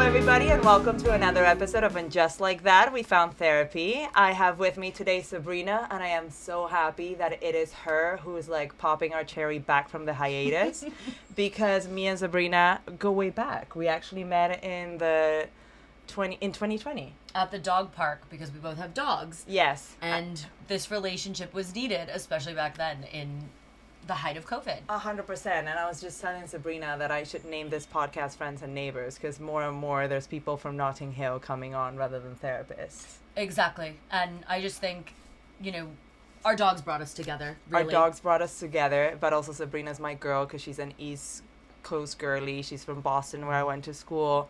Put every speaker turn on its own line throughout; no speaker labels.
everybody, and welcome to another episode of And Just Like That, We Found Therapy. I have with me today Sabrina, and I am so happy that it is her who is like popping our cherry back from the hiatus because me and Sabrina go way back. We actually met in 2020.
At the dog park, because we both have dogs.
Yes.
And this relationship was needed, especially back then in the height of COVID.
100%. And I was just telling Sabrina that I should name this podcast Friends and Neighbors because more and more there's people from Notting Hill coming on rather than therapists.
Exactly. And I just think, our dogs brought us together, really.
Our dogs brought us together, but also Sabrina's my girl because she's an East Coast girly. She's from Boston where I went to school.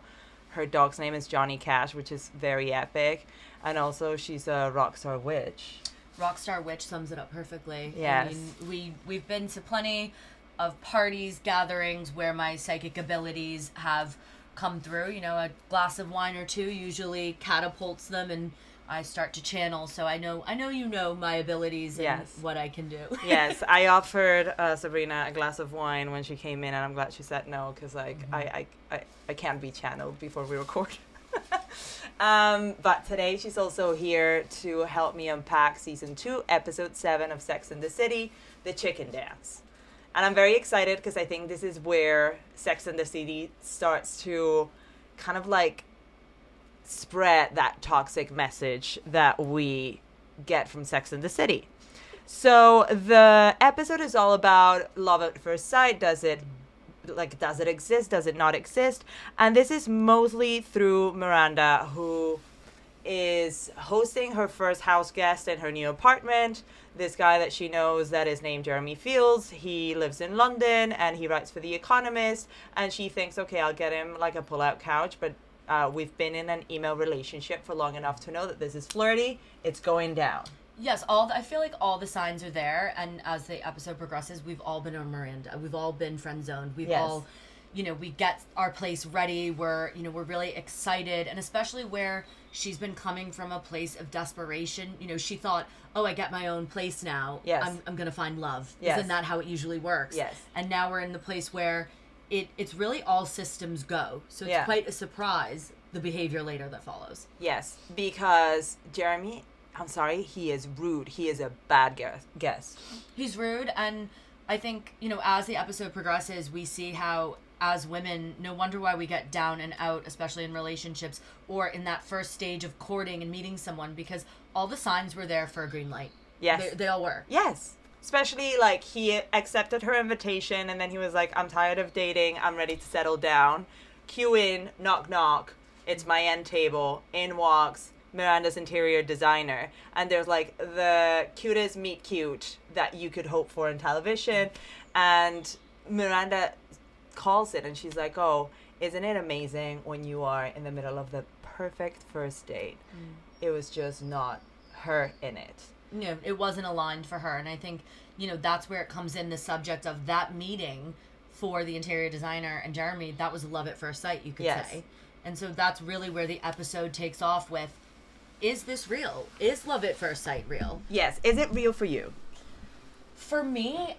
Her dog's name is Johnny Cash, which is very epic. And also she's a rockstar witch.
Rockstar witch sums it up perfectly.
Yes.
I mean, we've been to plenty of parties, gatherings where my psychic abilities have come through. A glass of wine or two usually catapults them and I start to channel. So I know my abilities and
yes.
what I can do.
Yes, I offered Sabrina a glass of wine when she came in, and I'm glad she said no because I can't be channeled before we record. But today she's also here to help me unpack season 2, episode 7 of Sex and the City, The Chicken Dance. And I'm very excited because I think this is where Sex and the City starts to kind of like spread that toxic message that we get from Sex and the City. So the episode is all about love at first sight. Does it exist? Does it not exist? And this is mostly through Miranda, who is hosting her first house guest in her new apartment. This guy that she knows that is named Jeremy Fields. He lives in London and he writes for The Economist. And she thinks, okay, I'll get him like a pull-out couch. But we've been in an email relationship for long enough to know that this is flirty. It's going down.
Yes, I feel like all the signs are there, and as the episode progresses, we've all been on Miranda. We've all been friend zoned. We've all, we get our place ready. We're really excited, and especially where she's been coming from a place of desperation. She thought, oh, I get my own place now.
Yes.
I'm gonna find love.
Yes.
Isn't that how it usually works?
Yes.
And now we're in the place where it's really all systems go. So it's quite a surprise, the behavior later that follows.
Yes, because Jeremy, I'm sorry, he is rude. He is a bad guest.
He's rude, and I think, as the episode progresses, we see how, as women, no wonder why we get down and out, especially in relationships, or in that first stage of courting and meeting someone, because all the signs were there for a green light.
Yes.
They all were.
Yes. Especially, like, he accepted her invitation, and then he was like, I'm tired of dating. I'm ready to settle down. Cue in, knock, knock. It's my end table. In walks Miranda's interior designer, and there's like the cutest meet cute that you could hope for in television, and Miranda calls it and she's like, oh, isn't it amazing when you are in the middle of the perfect first date? It was just not her in it.
No, it wasn't aligned for her, and I think that's where it comes in, the subject of that meeting for the interior designer and Jeremy. That was love at first sight, you could say. And so that's really where the episode takes off with, is this real? Is love at first sight real?
Yes. Is it real for you?
For me,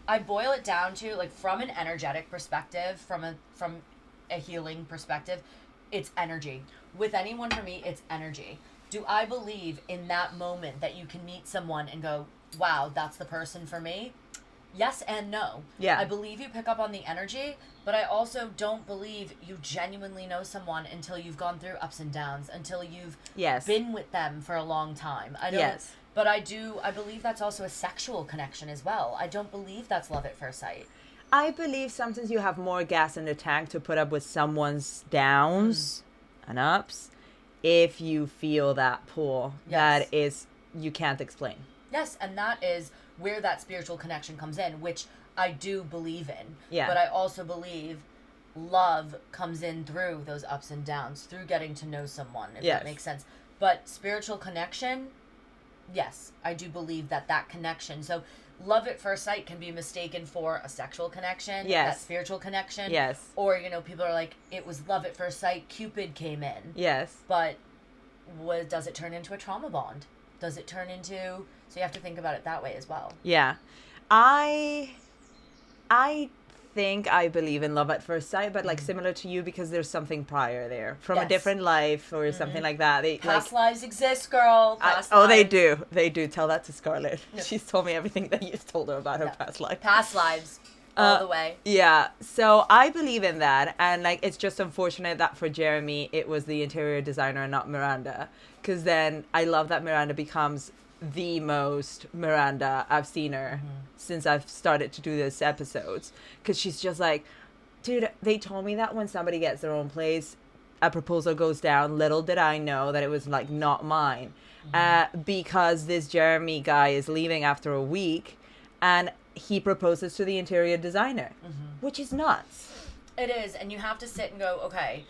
I boil it down to, like, from an energetic perspective, from a healing perspective, it's energy. With anyone, for me, it's energy. Do I believe in that moment that you can meet someone and go, wow, that's the person for me? Yes and no.
Yeah.
I believe you pick up on the energy, but I also don't believe you genuinely know someone until you've gone through ups and downs, until you've been with them for a long time. I don't.
Yes.
But I believe that's also a sexual connection as well. I don't believe that's love at first sight.
I believe sometimes you have more gas in the tank to put up with someone's downs and ups if you feel that pull that is you can't explain.
Yes, and that is where that spiritual connection comes in, which I do believe in.
Yeah.
But I also believe love comes in through those ups and downs, through getting to know someone, if that makes sense. But spiritual connection, yes, I do believe that connection. So love at first sight can be mistaken for a sexual connection, that spiritual connection.
Yes.
Or, people are like, it was love at first sight, Cupid came in.
Yes.
But does it turn into a trauma bond? Does it turn into... So you have to think about it that way as well.
Yeah. I think I believe in love at first sight, but like similar to you, because there's something prior there from a
Yes.
different life or something like that. They
Past
like,
lives exist, girl. Past
oh, they
lives.
do. They do. Tell that to Scarlett.
No.
She's told me everything that you've told her about her
No.
past life.
Past lives. All the way.
Yeah. So I believe in that. And like, it's just unfortunate that for Jeremy, it was the interior designer and not Miranda. Because then I love that Miranda becomes the most Miranda I've seen her since I've started to do this episodes. Because she's just like, dude, they told me that when somebody gets their own place, a proposal goes down. Little did I know that it was like not mine. Because this Jeremy guy is leaving after a week and he proposes to the interior designer, which is nuts.
It is, and you have to sit and go, okay,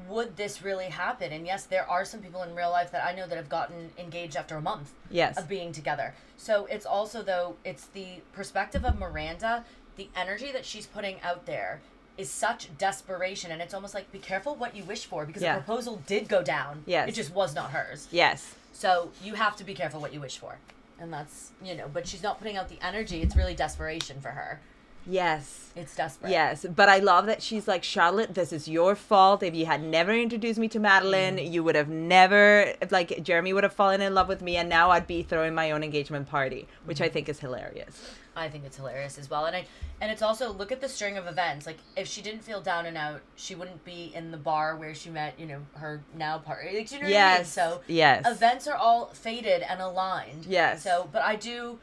would this really happen? And yes, there are some people in real life that I know that have gotten engaged after a month of being together. So it's also, though, it's the perspective of Miranda, the energy that she's putting out there is such desperation, and it's almost like, be careful what you wish for, because the proposal did go down.
Yes.
It just was not hers.
Yes.
So you have to be careful what you wish for. And that's, but she's not putting out the energy. It's really desperation for her.
Yes.
It's desperate.
Yes. But I love that she's like, Charlotte, this is your fault. If you had never introduced me to Madeline, you would have never, like, Jeremy would have fallen in love with me, and now I'd be throwing my own engagement party, which I think is hilarious.
I think it's hilarious as well. And it's also, look at the string of events. Like, if she didn't feel down and out, she wouldn't be in the bar where she met, her now partner. Like, you know what I mean? So events are all fated and aligned.
Yes.
So, but I do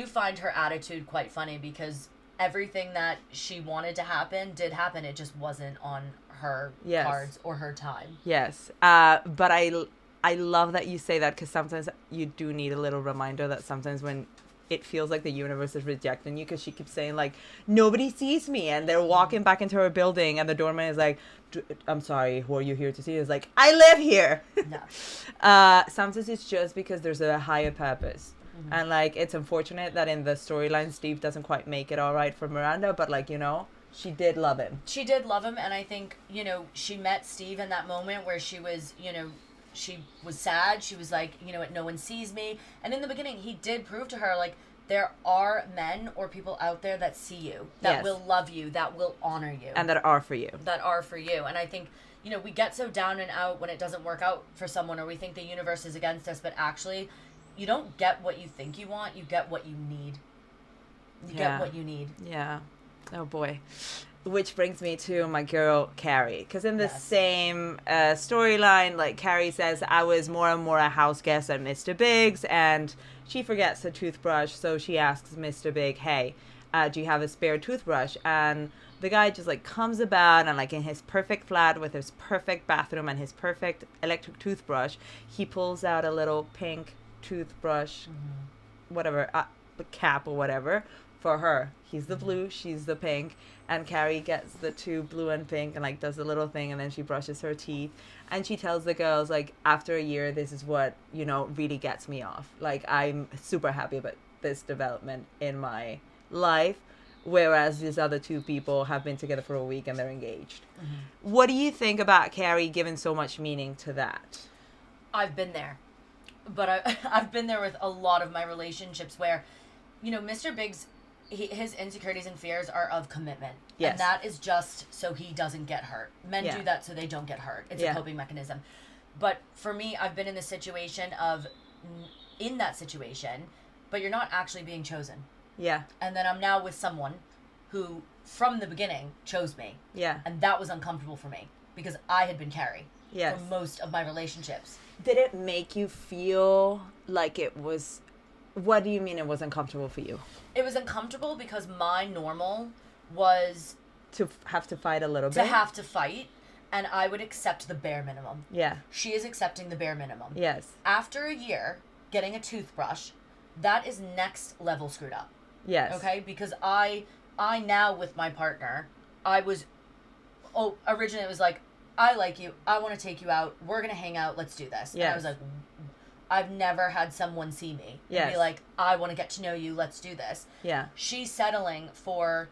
find her attitude quite funny, because everything that she wanted to happen did happen. It just wasn't on her cards or her time.
Yes. But I love that you say that, because sometimes you do need a little reminder that sometimes when it feels like the universe is rejecting you, because she keeps saying like, nobody sees me, and they're walking back into her building and the doorman is like, I'm sorry, who are you here to see? Is like, I live here. No. Sometimes it's just because there's a higher purpose. And like, it's unfortunate that in the storyline Steve doesn't quite make it all right for Miranda, but like, she did love him.
She did love him, and I think, she met Steve in that moment where she was, she was sad. She was like, no one sees me. And in the beginning, he did prove to her, like, there are men or people out there that see you, that will love you, that will honor you.
And that are for you.
And I think, we get so down and out when it doesn't work out for someone, or we think the universe is against us, but actually, you don't get what you think you want, you get what you need. You get what you need.
Yeah. Oh, boy. Which brings me to my girl, Carrie. Because in the same storyline, like, Carrie says, I was more and more a house guest at Mr. Big's, and she forgets the toothbrush, so she asks Mr. Big, hey, do you have a spare toothbrush? And the guy just, like, comes about, and, like, in his perfect flat with his perfect bathroom and his perfect electric toothbrush, he pulls out a little pink toothbrush, whatever, cap or whatever, for her. He's the blue, she's the pink, and Carrie gets the two, blue and pink, and like does the little thing, and then she brushes her teeth, and she tells the girls, like, after a year, this is what really gets me off. Like, I'm super happy about this development in my life, whereas these other two people have been together for a week and they're engaged. What do you think about Carrie giving so much meaning to that?
I've been there, but I've been there with a lot of my relationships where Mr. Biggs, his insecurities and fears are of commitment.
Yes.
And that is just so he doesn't get hurt. Men do that so they don't get hurt. It's a coping mechanism. But for me, I've been in the situation in that situation, but you're not actually being chosen.
Yeah.
And then I'm now with someone who, from the beginning, chose me.
Yeah.
And that was uncomfortable for me, because I had been Carrie
for
most of my relationships.
Did it make you feel like it was... What do you mean it was uncomfortable for you?
It was uncomfortable because my normal was...
To have to fight a little bit?
To have to fight, and I would accept the bare minimum.
Yeah.
She is accepting the bare minimum.
Yes.
After a year, getting a toothbrush, that is next level screwed up.
Yes.
Okay? Because I now, with my partner, originally it was like, I like you, I want to take you out, we're going to hang out, let's do this. Yes. And I was like... I've never had someone see me and be like, I want to get to know you, let's do this.
Yeah.
She's settling for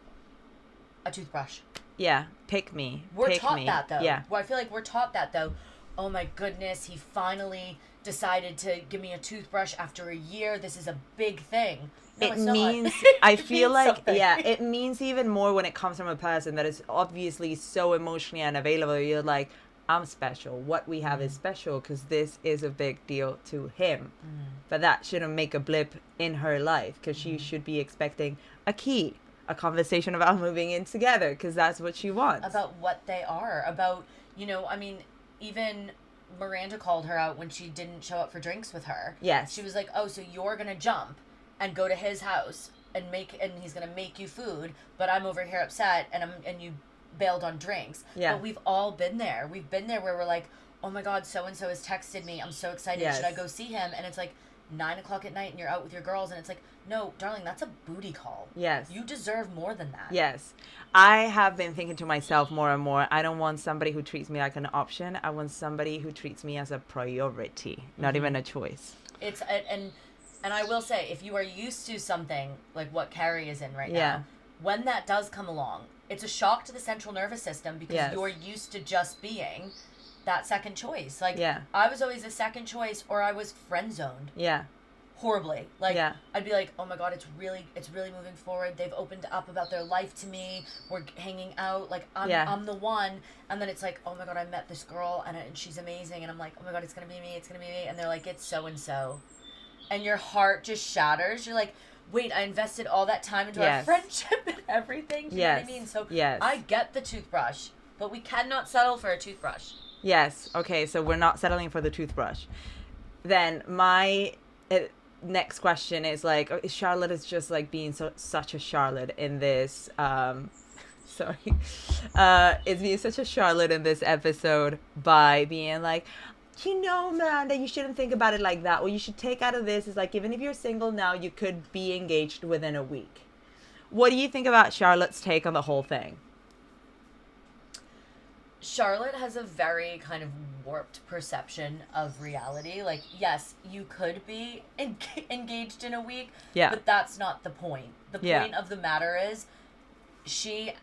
a toothbrush.
Yeah. Pick me.
We're taught that, though.
Yeah.
Well, I feel like we're taught that, though. Oh, my goodness, he finally decided to give me a toothbrush after a year. This is a big thing. No,
It means, I feel
means
like,
something.
yeah, it means even more when it comes from a person that is obviously so emotionally unavailable. You're like, I'm special. What we have is special because this is a big deal to him. But that shouldn't make a blip in her life because she should be expecting a key, a conversation about moving in together because that's what she wants.
About what they are. About, I mean, even Miranda called her out when she didn't show up for drinks with her.
Yes.
She was like, oh, so you're going to jump and go to his house and he's going to make you food, but I'm over here upset and you bailed on drinks.
Yeah.
But we've all been there. We've been there where we're like, oh my God, so-and-so has texted me. I'm so excited.
Yes.
Should I go see him? And it's like 9:00 at night and you're out with your girls and it's like, no, darling, that's a booty call.
Yes.
You deserve more than that.
Yes. I have been thinking to myself more and more, I don't want somebody who treats me like an option. I want somebody who treats me as a priority, not even a choice.
It's, and I will say, if you are used to something like what Carrie is in right
Yeah.
now, when that does come along, it's a shock to the central nervous system because
Yes.
you're used to just being that second choice. Like,
Yeah.
I was always a second choice or I was friend zoned
Yeah.
horribly. Like,
Yeah.
I'd be like, oh my God, it's really moving forward. They've opened up about their life to me. We're hanging out. Like, I'm the one. And then it's like, oh my God, I met this girl and she's amazing. And I'm like, oh my God, it's going to be me. It's going to be me. And they're like, it's so-and-so. And your heart just shatters. You're like, wait, I invested all that time into our friendship and everything. Do you know what I mean? So I get the toothbrush, but we cannot settle for a toothbrush.
Yes. Okay, so we're not settling for the toothbrush. Then my next question is like, Charlotte is just like being such a Charlotte in this, is being such a Charlotte in this episode by being like, Miranda, you shouldn't think about it like that. What you should take out of this is like, even if you're single now, you could be engaged within a week. What do you think about Charlotte's take on the whole thing?
Charlotte has a very kind of warped perception of reality. Like, yes, you could be engaged in a week, but that's not the point. The point of the matter is she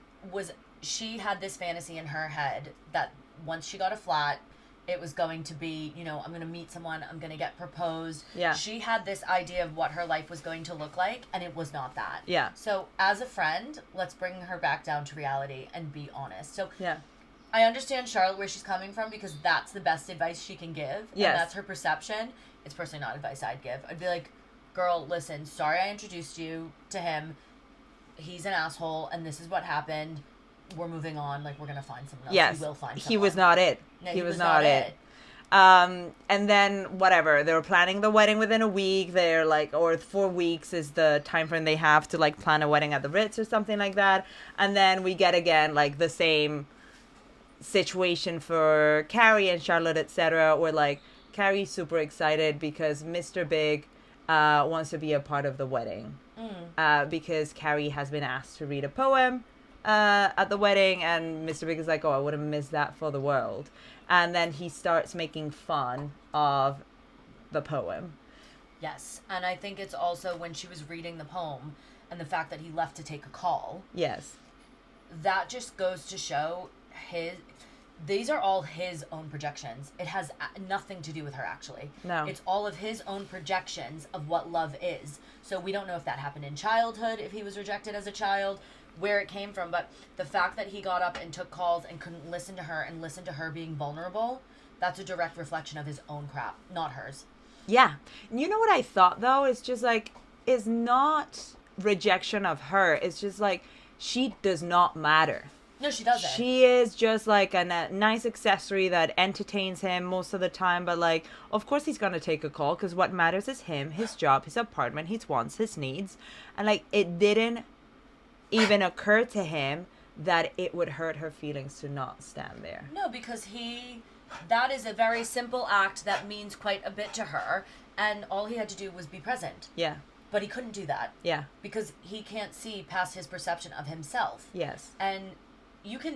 had this fantasy in her head that once she got a flat, it was going to be, I'm going to meet someone, I'm going to get proposed. Yeah. She had this idea of what her life was going to look like, and it was not that. Yeah. So as a friend, let's bring her back down to reality and be honest. So I understand Charlotte where she's coming from because that's the best advice she can give. Yes. And that's her perception. It's personally not advice I'd give. I'd be like, girl, listen, sorry I introduced you to him. He's an asshole, and this is what happened. We're moving on. Like, we're going to find someone else.
Yes.
We will find someone.
He was not it.
No,
he was not it. And then, whatever, they were planning the wedding within a week. They're like, or 4 weeks is the time frame they have to, like, plan a wedding at the Ritz or something like that. And then we get, again, like, the same situation for Carrie and Charlotte, etc. Where, like, Carrie's super excited because Mr. Big wants to be a part of the wedding. Because Carrie has been asked to read a poem at the wedding, and Mr. Big is like, oh, I wouldn't miss that for the world. And then he starts making fun of the poem.
Yes, and I think it's also when she was reading the poem and the fact that he left to take a call. Yes. That just goes to show these are all his own projections. It has nothing to do with her, actually. No. It's all of his own projections of what love is. So we don't know if that happened in childhood, if he was rejected as a child, where it came from. But the fact that he got up and took calls and couldn't listen to her and listen to her being vulnerable, that's a direct reflection of his own crap, not hers. Yeah.
You know what I thought, though? It's just like, it's not rejection of her. It's just like, she does not matter.
No, she doesn't.
She is just like a nice accessory that entertains him most of the time. But, like, of course he's going to take a call because what matters is him, his job, his apartment, his wants, his needs. And, like, it didn't even occur to him that it would hurt her feelings to not stand there.
No, because that is a very simple act that means quite a bit to her. And all he had to do was be present. Yeah. But he couldn't do that. Yeah. Because he can't see past his perception of himself. Yes. And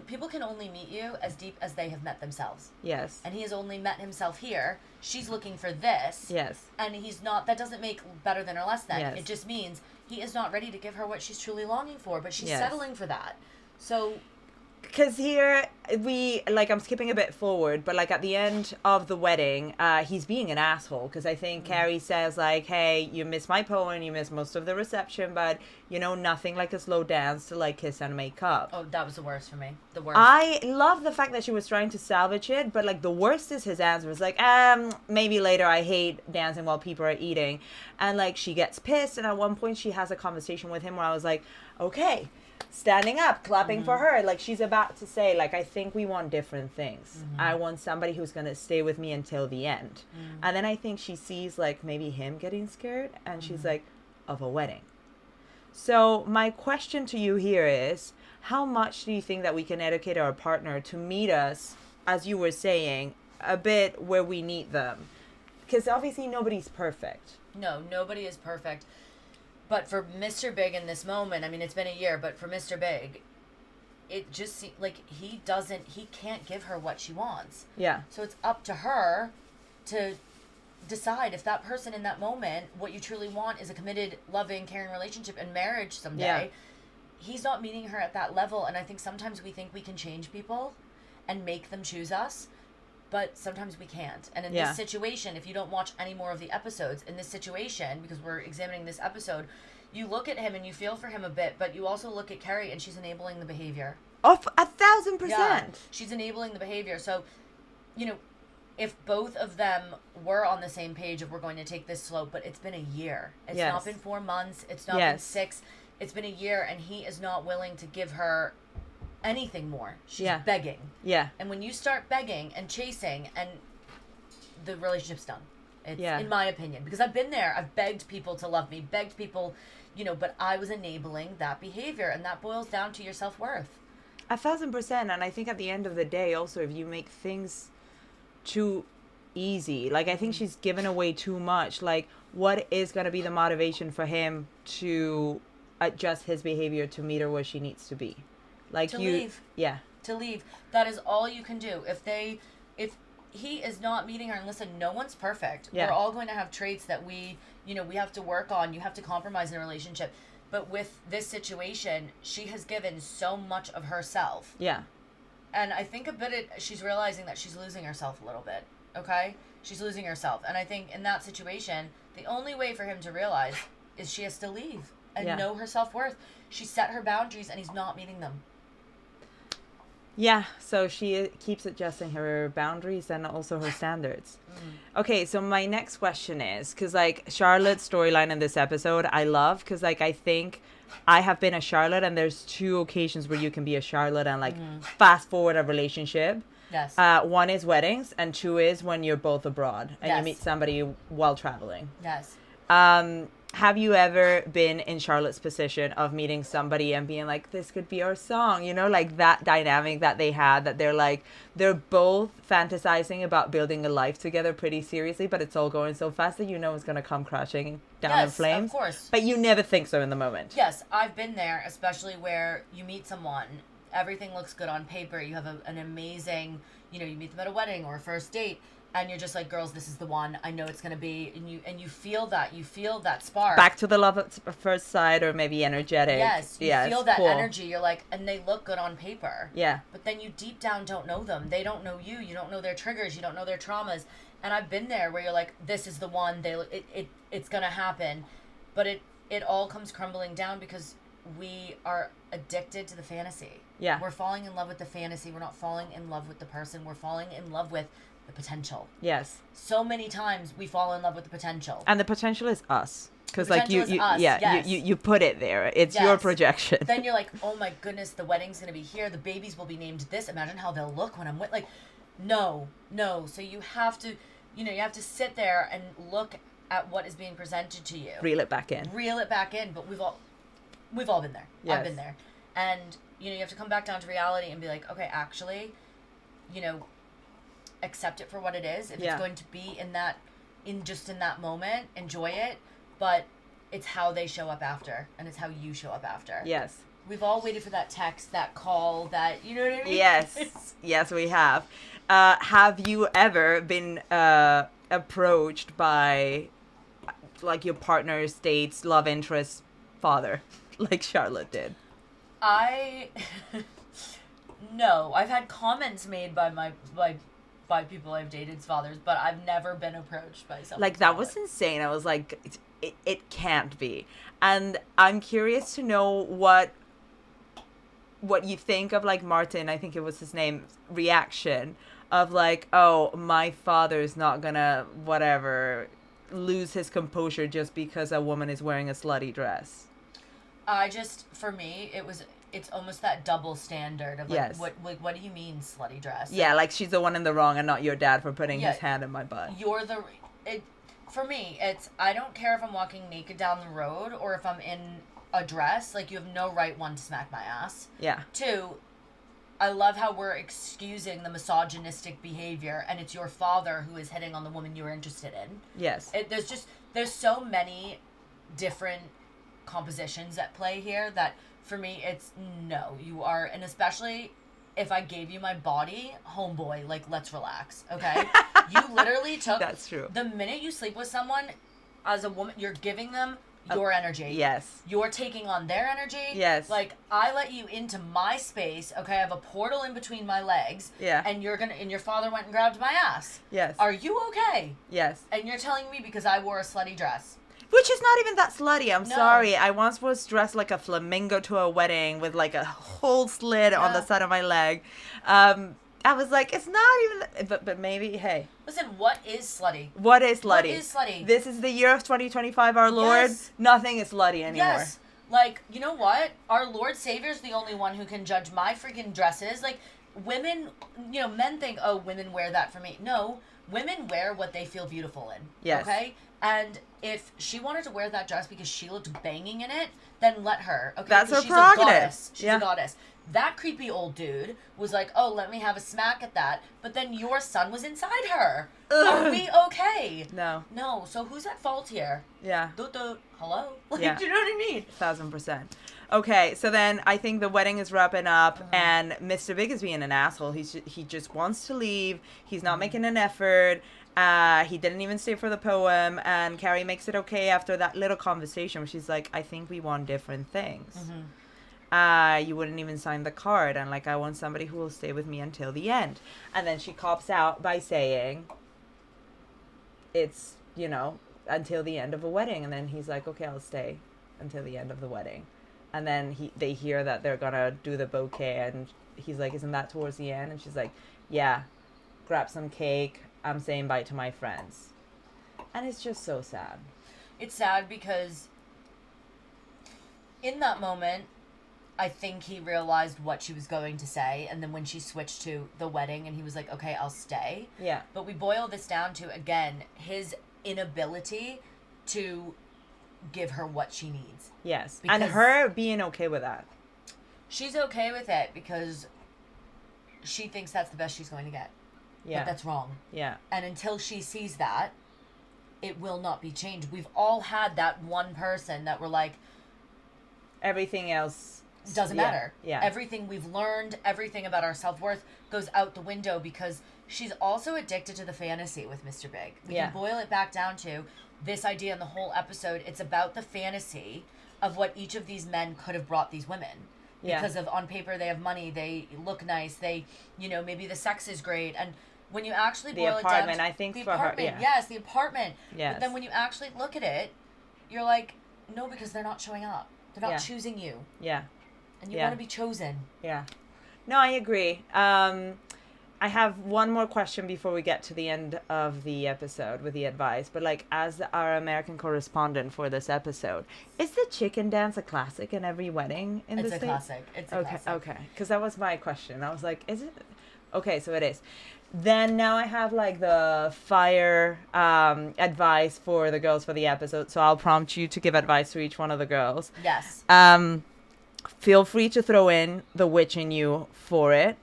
people can only meet you as deep as they have met themselves. Yes. And he has only met himself here. She's looking for this. Yes. And he's not, that doesn't make better than or less than. Yes. It just means he is not ready to give her what she's truly longing for, but she's settling for that. So
Because here we, like, I'm skipping a bit forward, but like at the end of the wedding, he's being an asshole. Because I think Carrie says like, hey, you missed my poem, you missed most of the reception, but you know, nothing like a slow dance to like kiss and make up.
Oh, that was the worst for me. The worst.
I love the fact that she was trying to salvage it, but like the worst is his answer was like, maybe later, I hate dancing while people are eating. And like she gets pissed, and at one point she has a conversation with him where I was like, okay, standing up, clapping for her. Like she's about to say, like, I think we want different things. I want somebody who's going to stay with me until the end. And then I think she sees like maybe him getting scared, and she's like, of a wedding. So my question to you here is, how much do you think that we can educate our partner to meet us, as you were saying, a bit where we need them? Because obviously nobody's perfect.
No, nobody is perfect. But for Mr. Big in this moment, I mean, it's been a year, but for Mr. Big, it just seems like he can't give her what she wants.
Yeah.
So it's up to her to decide if that person in that moment, what you truly want is a committed, loving, caring relationship and marriage someday. Yeah. He's not meeting her at that level. And I think sometimes we think we can change people and make them choose us. But sometimes we can't. And in this situation, if you don't watch any more of the episodes, in this situation, because we're examining this episode, you look at him and you feel for him a bit, but you also look at Carrie and she's enabling the behavior.
Oh, 1,000%.
Yeah, she's enabling the behavior. So, you know, if both of them were on the same page of we're going to take this slope, but it's been a year. It's not been 4 months. It's not been 6. It's been a year, and he is not willing to give her anything more. She's begging. Yeah. And when you start begging and chasing, and the relationship's done. It's in my opinion. Because I've been there. I've begged people to love me, begged people, you know, but I was enabling that behavior, and that boils down to your self-worth.
1,000%. And I think at the end of the day, also, if you make things too easy, like I think she's given away too much. Like, what is going to be the motivation for him to adjust his behavior to meet her where she needs to be? Like
to leave.
Yeah.
To leave. That is all you can do. If he is not meeting her, and listen, no one's perfect. Yeah. We're all going to have traits that we have to work on. You have to compromise in a relationship. But with this situation, she has given so much of herself. Yeah. And I think she's realizing that she's losing herself a little bit. Okay? She's losing herself. And I think in that situation, the only way for him to realize is she has to leave and know her self-worth. She set her boundaries and he's not meeting them.
Yeah, so she keeps adjusting her boundaries and also her standards. Okay, so my next question is, because like Charlotte's storyline in this episode, I love, because like I think I have been a Charlotte, and there's 2 occasions where you can be a Charlotte and like fast forward a relationship. Yes. 1 is weddings, and 2 is when you're both abroad and you meet somebody while traveling. Yes. Have you ever been in Charlotte's position of meeting somebody and being like, this could be our song, you know, like that dynamic that they had, that they're both fantasizing about building a life together pretty seriously, but it's all going so fast that you know it's going to come crashing down in flames. Of course. But you never think so in the moment.
Yes, I've been there, especially where you meet someone, everything looks good on paper, you have an amazing, you know, you meet them at a wedding or a first date, and you're just like, girls, this is the one. I know it's going to be. And you feel that spark.
Back to the love at first sight, or maybe energetic.
Yes. You feel that energy. You're like, and they look good on paper. Yeah. But then you deep down don't know them. They don't know you. You don't know their triggers. You don't know their traumas. And I've been there where you're like, this is the one. It's going to happen. But it all comes crumbling down because we are addicted to the fantasy. Yeah. We're falling in love with the fantasy. We're not falling in love with the person. We're falling in love with the potential. Yes. So many times we fall in love with the potential.
And the potential is us. Because like you put it there. It's your projection.
Then you're like, oh my goodness, the wedding's going to be here. The babies will be named this. Imagine how they'll look when I'm with, like, no. So you have to sit there and look at what is being presented to you.
Reel it back in.
But we've all been there. Yes. I've been there. And, you have to come back down to reality and be like, okay, actually, accept it for what it is. If it's going to be in that moment, enjoy it. But it's how they show up after, and it's how you show up after. Yes. We've all waited for that text, that call, that, you know what I mean?
Yes, we have. Have you ever been approached by, like, your partner's date's love interest father, like Charlotte did?
No. I've had comments made by by people I've dated's fathers, but I've never been approached by someone.
Like, that was insane. I was like, it can't be. And I'm curious to know what you think of, like, Martin, I think it was his name, reaction of like, oh, my father's not gonna whatever lose his composure just because a woman is wearing a slutty dress.
For me, it's almost that double standard of like,
Yes.
what do you mean slutty dress?
Yeah, like she's the one in the wrong and not your dad for putting his hand in my butt.
For me, it's, I don't care if I'm walking naked down the road or if I'm in a dress. Like, you have no right, one, to smack my ass. Yeah. Two, I love how we're excusing the misogynistic behavior, and it's your father who is hitting on the woman you're interested in. Yes. There's so many different compositions at play here that, for me, it's no. You are, and especially if I gave you my body, homeboy, like, let's relax, okay? You literally took... That's true. The minute you sleep with someone, as a woman, you're giving them your energy. Yes. You're taking on their energy. Yes. Like, I let you into my space, okay? I have a portal in between my legs. Yeah. And your father went and grabbed my ass. Yes. Are you okay? Yes. And you're telling me because I wore a slutty dress.
Which is not even that slutty. I'm sorry. I once was dressed like a flamingo to a wedding with like a whole slit on the side of my leg. I was like, it's not even... But maybe, hey.
Listen, what is slutty?
What is slutty?
What is slutty?
This is the year of 2025, our Lord. Yes. Nothing is slutty anymore. Yes.
Like, you know what? Our Lord Savior's the only one who can judge my freaking dresses. Like, women, men think, oh, women wear that for me. No, women wear what they feel beautiful in. Yes. Okay? And if she wanted to wear that dress because she looked banging in it, then let her. Okay?
That's her prerogative.
A goddess. She's a goddess. That creepy old dude was like, oh, let me have a smack at that. But then your son was inside her. Ugh. Are we okay? No. No. So who's at fault here? Yeah. Hello? Like, yeah. Do you know what I mean?
1,000%. Okay, so then I think the wedding is wrapping up, and Mr. Big is being an asshole. He just wants to leave. He's not making an effort. He didn't even stay for the poem, and Carrie makes it okay after that little conversation where she's like, I think we want different things. You wouldn't even sign the card, and like, I want somebody who will stay with me until the end. And then she cops out by saying it's, until the end of a wedding. And then he's like, okay, I'll stay until the end of the wedding. And then they hear that they're gonna do the bouquet, and he's like, isn't that towards the end? And she's like, yeah, grab some cake, I'm saying bye to my friends. And it's just so sad.
It's sad because in that moment, I think he realized what she was going to say, and then when she switched to the wedding and he was like, okay, I'll stay. Yeah. But we boil this down to, again, his inability to give her what she needs.
Yes. And her being okay with that.
She's okay with it because she thinks that's the best she's going to get. Yeah. But that's wrong. Yeah. And until she sees that, it will not be changed. We've all had that one person that we're like,
everything else
doesn't matter. Yeah. Everything we've learned, everything about our self-worth goes out the window because she's also addicted to the fantasy with Mr. Big. We can boil it back down to this idea in the whole episode. It's about the fantasy of what each of these men could have brought these women. Because of, on paper, they have money, they look nice, they, maybe the sex is great. And when you actually boil it down to
I think
the
for
apartment,
her,
yes, the apartment.
Yes.
But then when you actually look at it, you're like, no, because they're not showing up. They're not choosing you. Yeah. And you want to be chosen. Yeah.
No, I agree. I have one more question before we get to the end of the episode with the advice. But like, as our American correspondent for this episode, is the chicken dance a classic in every wedding in the States?
Classic. It's a classic.
Okay. Because that was my question. I was like, is it? Okay, so it is. Then now I have like the fire advice for the girls for the episode. So I'll prompt you to give advice to each one of the girls.
Yes.
Feel free to throw in the witch in you for it.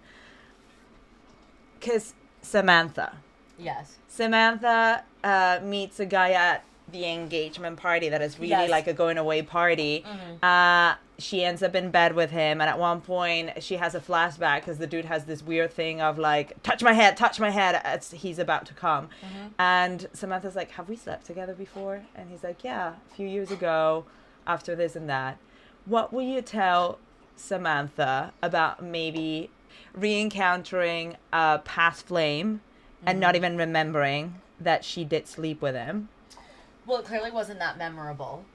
Because Samantha.
Yes.
Samantha meets a guy at the engagement party that is really like a going away party. Mm-hmm. She ends up in bed with him, and at one point she has a flashback because the dude has this weird thing of like, touch my head as he's about to come. Mm-hmm. And Samantha's like, have we slept together before? And he's like, yeah, a few years ago after this and that. What will you tell Samantha about maybe, re-encountering a past flame and not even remembering that she did sleep with him.
Well, it clearly wasn't that memorable.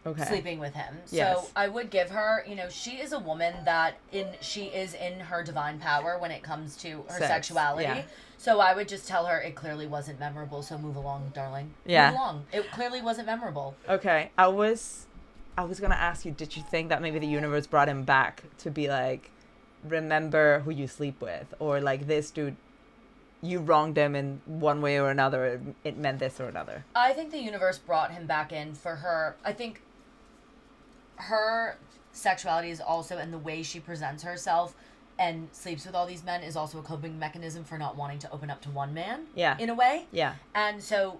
Okay.
Sleeping with him.
Yes.
So I would give her, she is a woman that she is in her divine power when it comes to her sexuality.
Yeah.
So I would just tell her it clearly wasn't memorable, so move along, darling.
Yeah.
Move along. It clearly wasn't memorable.
Okay. I was going to ask you, did you think that maybe the universe brought him back to be like, remember who you sleep with? Or like, this dude, you wronged him in one way or another. It meant this or another.
I think the universe brought him back in for her. I think her sexuality is also, and the way she presents herself and sleeps with all these men is also a coping mechanism for not wanting to open up to one man.
Yeah.
In a way.
Yeah.
And so,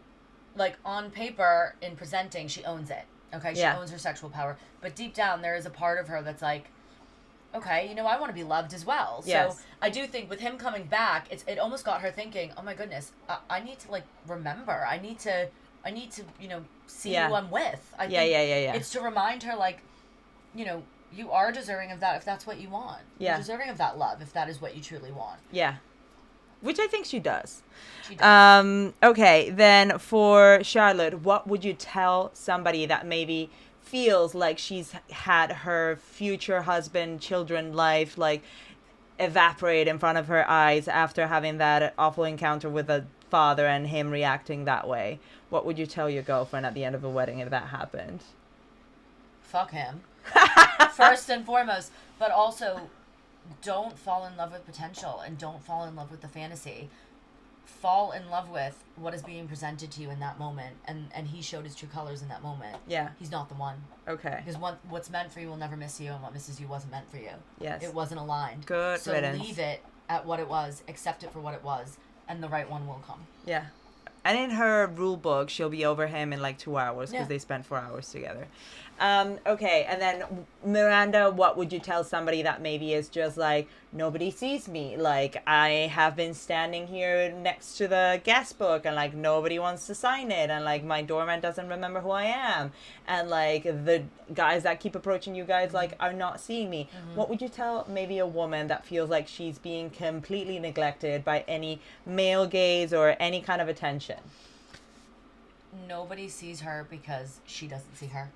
like, on paper, in presenting, she owns it. Okay? She owns her sexual power. But deep down, there is a part of her that's like, okay, I want to be loved as well.
Yes.
So I do think with him coming back, it almost got her thinking, oh my goodness, I need to, like, remember. I need to, see who I'm with. I think it's to remind her, like, you are deserving of that if that's what you want.
Yeah.
You're deserving of that love if that is what you truly want.
Yeah. Which I think she does.
She does.
Okay, then for Charlotte, what would you tell somebody that maybe feels like she's had her future husband, children life, like, evaporate in front of her eyes after having that awful encounter with a father and him reacting that way? What would you tell your girlfriend at the end of a wedding if that happened?
Fuck him. First and foremost. But also, don't fall in love with potential and don't fall in love with the fantasy. Fall in love with what is being presented to you in that moment. And he showed his true colors in that moment.
Yeah.
He's not the one.
Okay.
Because what's meant for you will never miss you, and what misses you wasn't meant for you.
Yes.
It wasn't aligned.
Good
So
riddance.
leave it at what it was, accept it for what it was, and the right one will come.
Yeah. And in her rule book, she'll be over him in like 2 hours because
Yeah.
they spent 4 hours together. Okay, and then Miranda, what would you tell somebody that maybe is just like, nobody sees me? Like, I have been standing here next to the guest book and like nobody wants to sign it. And like my doorman doesn't remember who I am. And like the guys that keep approaching you guys like are not seeing me. Mm-hmm. What would you tell maybe a woman that feels like she's being completely neglected by any male gaze or any kind of attention?
Nobody sees her because she doesn't see her.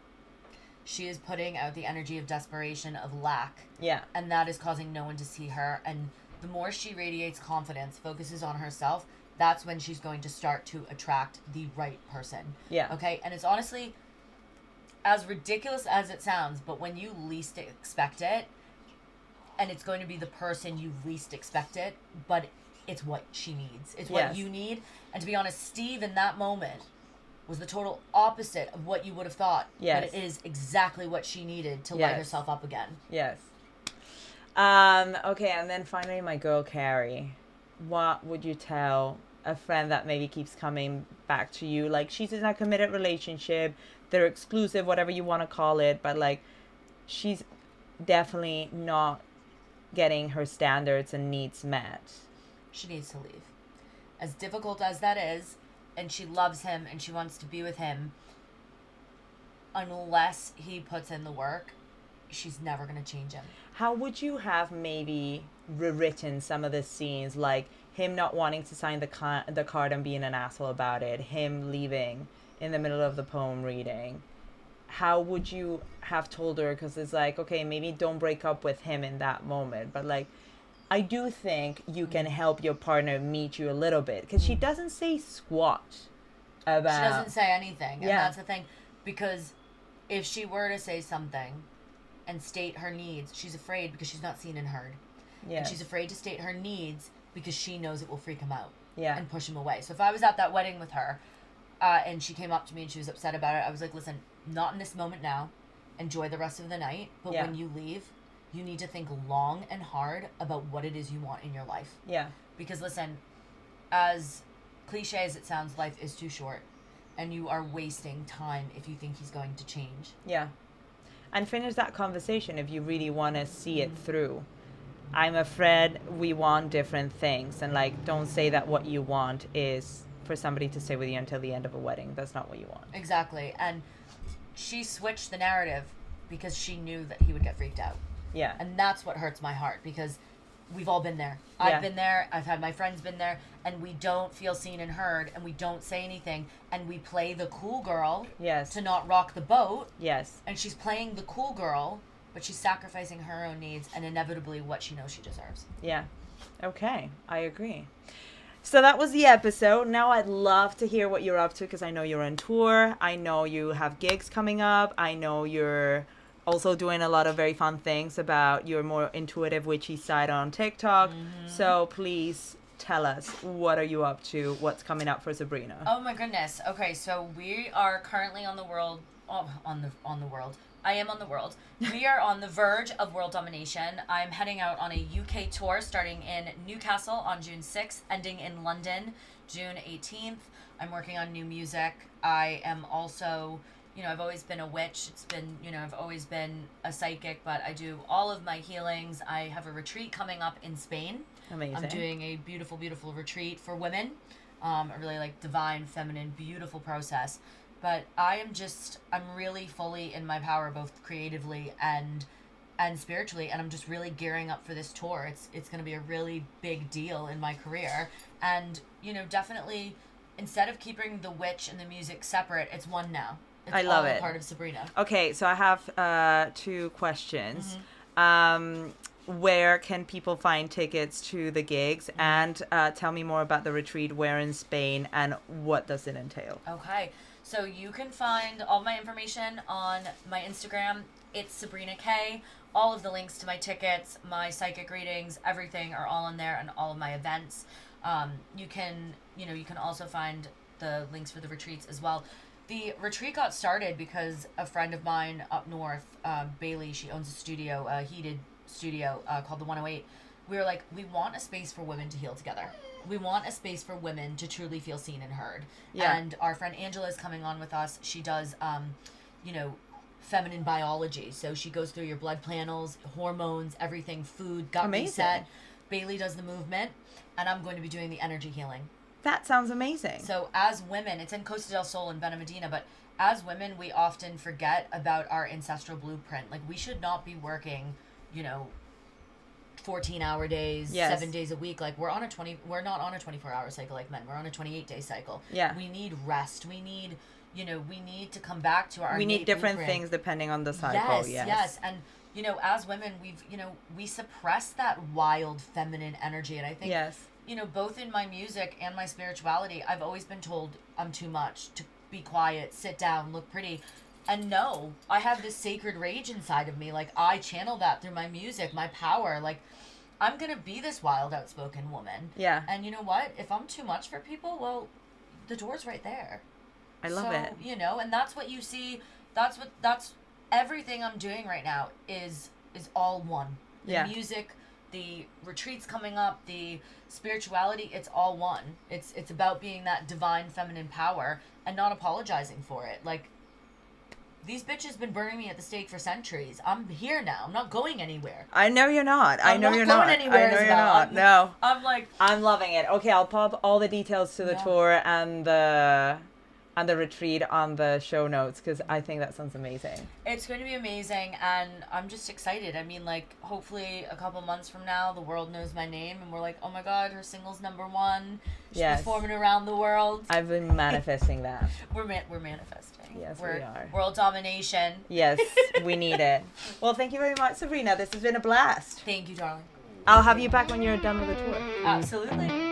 She is putting out the energy of desperation, of lack.
Yeah.
And that is causing no one to see her. And the more she radiates confidence, focuses on herself, that's when she's going to start to attract the right person.
Yeah.
Okay? And it's honestly, as ridiculous as it sounds, but when you least expect it, and it's going to be the person you least expect it, but it's what she needs. It's what you need. And to be honest, Steve in that moment was the total opposite of what you would have thought.
Yes.
But it is exactly what she needed to light herself up again.
Yes. Okay, and then finally my girl Carrie. What would you tell a friend that maybe keeps coming back to you? Like, she's in a committed relationship, they're exclusive, whatever you want to call it, but like, she's definitely not getting her standards and needs met.
She needs to leave. As difficult as that is, and she loves him and she wants to be with him, unless he puts in the work, she's never going to change him.
How would you have maybe rewritten some of the scenes, like him not wanting to sign the card and being an asshole about it, him leaving in the middle of the poem reading? How would you have told her? Because it's like, okay, maybe don't break up with him in that moment, but like, I do think you can help your partner meet you a little bit, because she doesn't say squat about...
She doesn't say anything, and that's the thing, because if she were to say something and state her needs, she's afraid because she's not seen and heard. Yeah. And she's afraid to state her needs because she knows it will freak him out and push him away. So if I was at that wedding with her and she came up to me and she was upset about it, I was like, listen, not in this moment now. Enjoy the rest of the night, but when you leave, you need to think long and hard about what it is you want in your life. Yeah. Because listen, as cliche as it sounds, life is too short. And you are wasting time if you think he's going to change. Yeah.
And finish that conversation if you really want to see it through. I'm afraid we want different things. And like, don't say that what you want is for somebody to stay with you until the end of a wedding. That's not what you want.
Exactly. And she switched the narrative because she knew that he would get freaked out. Yeah. And that's what hurts my heart, because we've all been there. I've been there. I've had my friends been there, and we don't feel seen and heard, and we don't say anything, and we play the cool girl.
Yes.
To not rock the boat.
Yes.
And she's playing the cool girl, but she's sacrificing her own needs and inevitably what she knows she deserves.
Yeah. Okay. I agree. So that was the episode. Now I'd love to hear what you're up to because I know you're on tour. I know you have gigs coming up. I know you're also doing a lot of very fun things about your more intuitive witchy side on TikTok. Mm-hmm. So please tell us, what are you up to? What's coming up for Sabrina?
Oh my goodness. Okay, so we are currently on the world. I am on the world. We are on the verge of world domination. I'm heading out on a UK tour starting in Newcastle on June 6th, ending in London June 18th. I'm working on new music. I am also, I've always been a witch. It's been, I've always been a psychic, but I do all of my healings. I have a retreat coming up in Spain.
Amazing.
I'm doing a beautiful, beautiful retreat for women. A really divine, feminine, beautiful process. But I'm really fully in my power, both creatively and spiritually, and I'm just really gearing up for this tour. It's going to be a really big deal in my career, and definitely instead of keeping the witch and the music separate, it's one now. It's
I love
all
it.
Part of Sabrina.
Okay, so I have 2 questions. Mm-hmm. Where can people find tickets to the gigs, and tell me more about the retreat? Where in Spain, and what does it entail?
Okay. So you can find all my information on my Instagram. It's Sabrina K. All of the links to my tickets, my psychic readings, everything are all in there, and all of my events. You can also find the links for the retreats as well. The retreat got started because a friend of mine up north, Bailey, she owns a studio, a heated studio called the 108. We were like, we want a space for women to heal together. We want a space for women to truly feel seen and heard. Yeah. And our friend Angela is coming on with us. She does, feminine biology. So she goes through your blood panels, hormones, everything, food, gut reset. Bailey does the movement, and I'm going to be doing the energy healing.
That sounds amazing.
So as women, it's in Costa del Sol in Benamedina, but as women, we often forget about our ancestral blueprint. We should not be working, 14-hour days, 7 days a week. We're not on a 24-hour cycle like men. We're on a 28-day cycle.
Yeah.
We need rest. We need, we need to come back to our
We need different
blueprint.
things depending on the cycle.
Yes. And, as women, we suppress that wild feminine energy. And I think, both in my music and my spirituality, I've always been told I'm too much, to be quiet, sit down, look pretty. And no, I have this sacred rage inside of me. I channel that through my music, my power. I'm going to be this wild, outspoken woman.
Yeah.
And you know what? If I'm too much for people, well, the door's right there.
I love it.
And that's what you see. That's everything I'm doing right now is all one. The music, the retreats coming up, the spirituality, it's all one. It's about being that divine feminine power and not apologizing for it. These bitches been burning me at the stake for centuries. I'm here now. I'm not going anywhere.
I know you're not.
I'm not going anywhere.
I know you're not. No.
I'm
loving it. Okay, I'll pop all the details to the tour and the retreat on the show notes because I think that sounds amazing.
It's going to be amazing, and I'm just excited. I mean, hopefully a couple months from now, the world knows my name, and we're like, oh my God, her single's #1. She's performing around the world.
I've been manifesting that.
We're manifesting.
Yes, we are.
World domination.
Yes, we need it. Well, thank you very much, Sabrina. This has been a blast.
Thank you, darling.
I'll have you back when you're done with the tour.
Absolutely.